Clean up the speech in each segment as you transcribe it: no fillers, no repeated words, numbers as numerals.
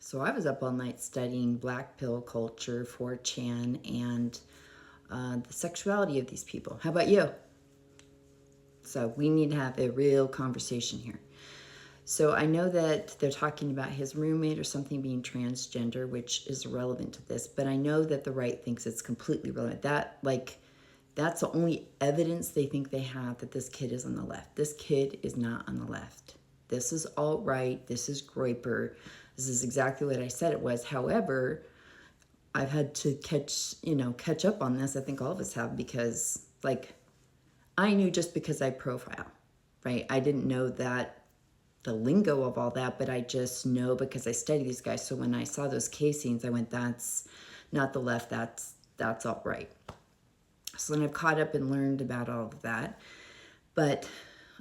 So I was up all night studying black pill culture, 4chan, and the sexuality of these people. How about you? So we need to have a real conversation here. So I know that they're talking about his roommate or something being transgender, which is relevant to this, but I know that the right thinks it's completely relevant. That's the only evidence they think they have that this kid is on the left. This kid is not on the left. This is alt-right. This is Groyper. This is exactly what I said it was. However, I've had to catch up on this. I think all of us have because, I knew just because I profile, right? I didn't know that the lingo of all that, but I just know because I study these guys. So when I saw those casings, I went, that's not the left, that's alt-right. So then I've caught up and learned about all of that. But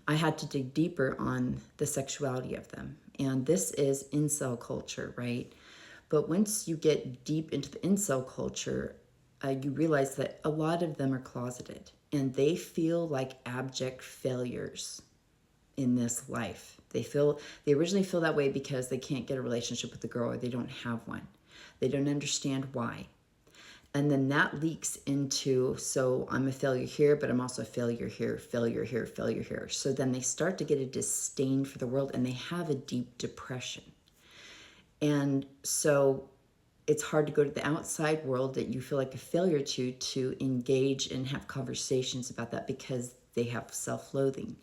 I had to dig deeper on the sexuality of them. And this is incel culture, right? But once you get deep into the incel culture, you realize that a lot of them are closeted and they feel like abject failures in this life. They originally feel that way because they can't get a relationship with the girl or they don't have one. They don't understand why. And then that leaks into, so I'm a failure here, but I'm also a failure here, failure here, failure here. So then they start to get a disdain for the world and they have a deep depression. And so it's hard to go to the outside world that you feel like a failure to engage and have conversations about that because they have self-loathing.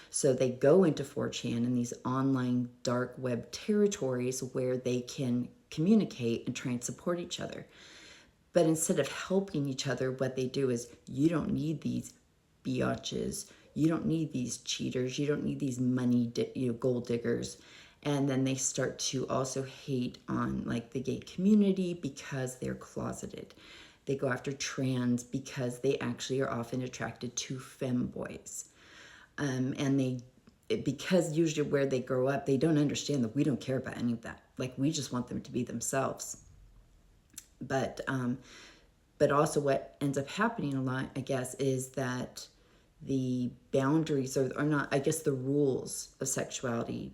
So they go into 4chan and these online dark web territories where they can communicate and try and support each other. But instead of helping each other, what they do is, you don't need these biatches. You don't need these cheaters. You don't need these gold diggers. And then they start to also hate on the gay community because they're closeted. They go after trans because they actually are often attracted to femboys. And because usually where they grow up, they don't understand that we don't care about any of that. We just want them to be themselves. But also what ends up happening a lot, I guess, is that the boundaries are not, I guess the rules of sexuality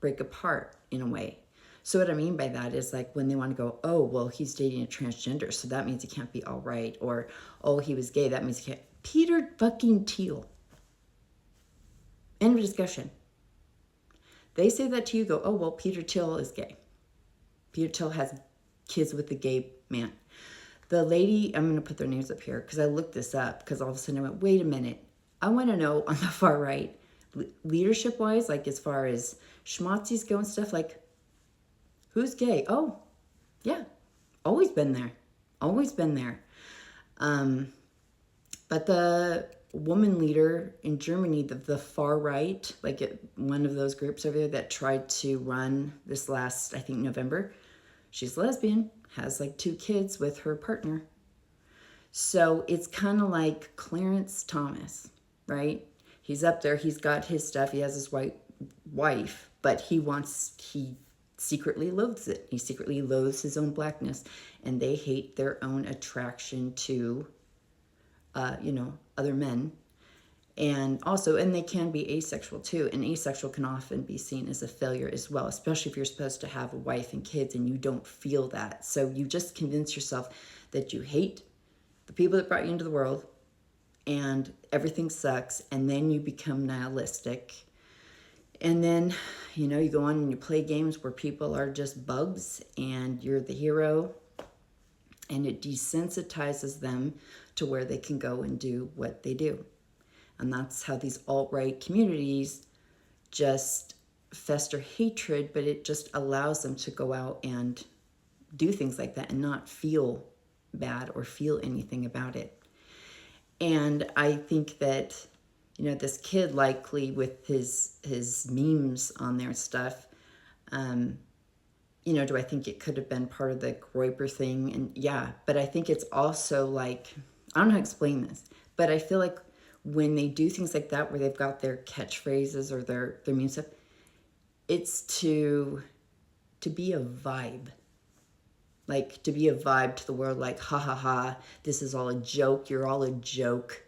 break apart in a way. So what I mean by that is when they want to go, oh, well, he's dating a transgender, so that means he can't be all right. Or, oh, he was gay, that means he can't. Peter fucking Thiel. End of discussion. They say that to you, go, oh, well, Peter Thiel is gay. Peter Thiel has kids with a gay man. The lady, I'm going to put their names up here because I looked this up because all of a sudden I went, wait a minute. I want to know on the far right, leadership-wise, as far as schmazzies go and stuff, who's gay? Oh, yeah, always been there. Always been there. But the woman leader in Germany, the far right, one of those groups over there that tried to run this last, I think, November, she's lesbian, has 2 kids with her partner. So it's kind of like Clarence Thomas, right? He's up there, he's got his stuff, he has his white wife, but he secretly loathes it. He secretly loathes his own blackness, and they hate their own attraction to, other men. And they can be asexual too. And asexual can often be seen as a failure as well, especially if you're supposed to have a wife and kids and you don't feel that. So you just convince yourself that you hate the people that brought you into the world and everything sucks. And then you become nihilistic. And then, you go on and you play games where people are just bugs and you're the hero. And it desensitizes them to where they can go and do what they do. And that's how these alt-right communities just fester hatred, but it just allows them to go out and do things like that and not feel bad or feel anything about it. And I think that, this kid likely with his memes on there and stuff, do I think it could have been part of the Groyper thing? And yeah, but I think it's also I don't know how to explain this, but I feel like when they do things like that, where they've got their catchphrases or their meme stuff, it's to be a vibe. To be a vibe to the world, ha ha ha, this is all a joke, you're all a joke.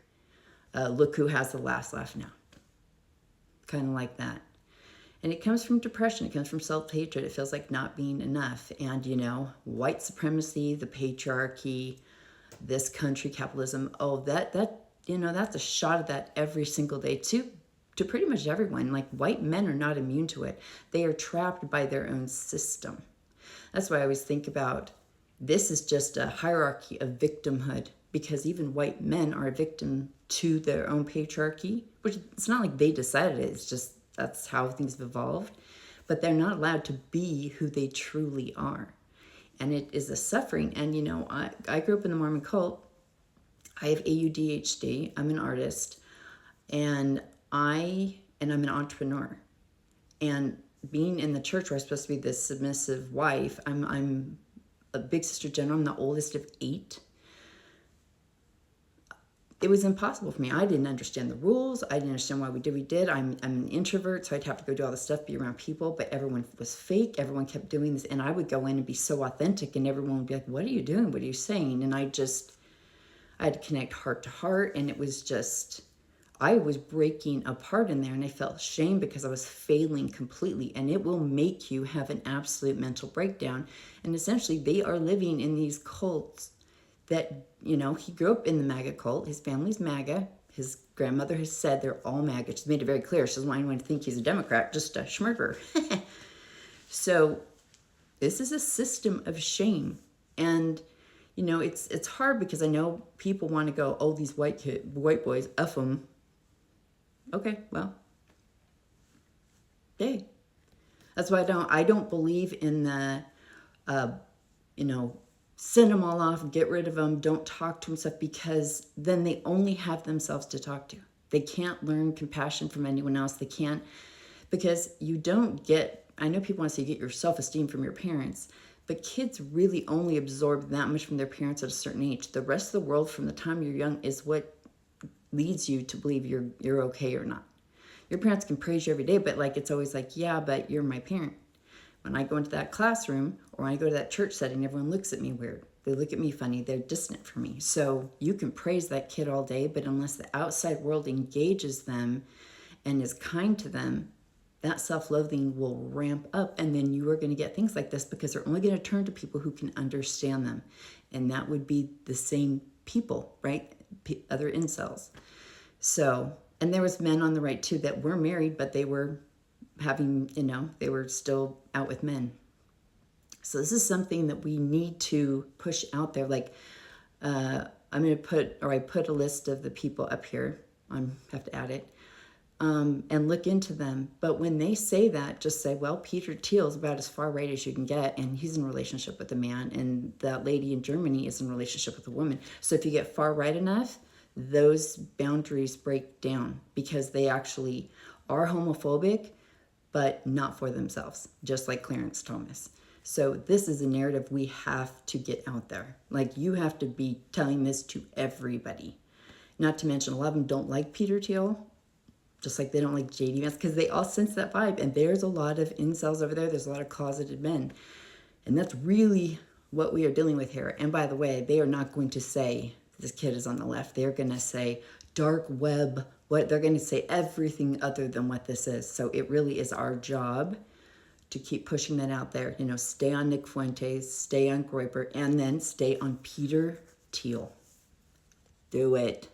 Look who has the last laugh now. Kind of like that. And it comes from depression. It comes from self-hatred. It feels like not being enough. And, white supremacy, the patriarchy, this country, capitalism, that's a shot of that every single day to pretty much everyone. Like, white men are not immune to it. They are trapped by their own system. That's why I always think about this is just a hierarchy of victimhood, because even white men are a victim to their own patriarchy, which it's not like they decided it. It's just that's how things have evolved. But they're not allowed to be who they truly are. And it is a suffering. And, I grew up in the Mormon cult. I have ADHD. I'm an artist. And I'm an entrepreneur. And being in the church where I'm supposed to be this submissive wife, I'm a big sister general. I'm the oldest of 8. It was impossible for me. I didn't understand the rules. I didn't understand why we did what we did. I'm an introvert, so I'd have to go do all this stuff, be around people, but everyone was fake. Everyone kept doing this, and I would go in and be so authentic, and everyone would be like, what are you doing? What are you saying? And I had to connect heart to heart, and it was just, I was breaking apart in there, and I felt shame because I was failing completely, and it will make you have an absolute mental breakdown. And essentially, they are living in these cults that, he grew up in the MAGA cult. His family's MAGA. His grandmother has said they're all MAGA. She's made it very clear. She doesn't want anyone to think he's a Democrat, just a schmurder. So this is a system of shame. And, it's hard because I know people want to go, oh, these white boys, F them. Okay, well, hey. That's why I don't believe in the, send them all off, get rid of them, don't talk to them, stuff, because then they only have themselves to talk to. They can't learn compassion from anyone else. They can't, because you don't get, I know people want to say you get your self-esteem from your parents, but kids really only absorb that much from their parents at a certain age. The rest of the world from the time you're young is what leads you to believe you're okay or not. Your parents can praise you every day, but it's always like, yeah, but you're my parent. When I go into that classroom or when I go to that church setting, everyone looks at me weird. They look at me funny. They're distant from me. So you can praise that kid all day, but unless the outside world engages them and is kind to them, that self-loathing will ramp up, and then you are going to get things like this because they're only going to turn to people who can understand them. And that would be the same people, right? Other incels. So, and there was men on the right too that were married, but they were having, they were still out with men. So this is something that we need to push out there. I put a list of the people up here. I have to add it. And look into them. But when they say that, just say, well, Peter Thiel is about as far right as you can get, and he's in a relationship with a man, and that lady in Germany is in a relationship with a woman. So if you get far right enough, those boundaries break down because they actually are homophobic, but not for themselves, just like Clarence Thomas. So this is a narrative we have to get out there. You have to be telling this to everybody. Not to mention, a lot of them don't like Peter Thiel, just like they don't like JD Vance, because they all sense that vibe. And there's a lot of incels over there. There's a lot of closeted men. And that's really what we are dealing with here. And by the way, they are not going to say, this kid is on the left. They're going to say dark web. They're going to say everything other than what this is. So it really is our job to keep pushing that out there. Stay on Nick Fuentes, stay on Groyper, and then stay on Peter Thiel. Do it.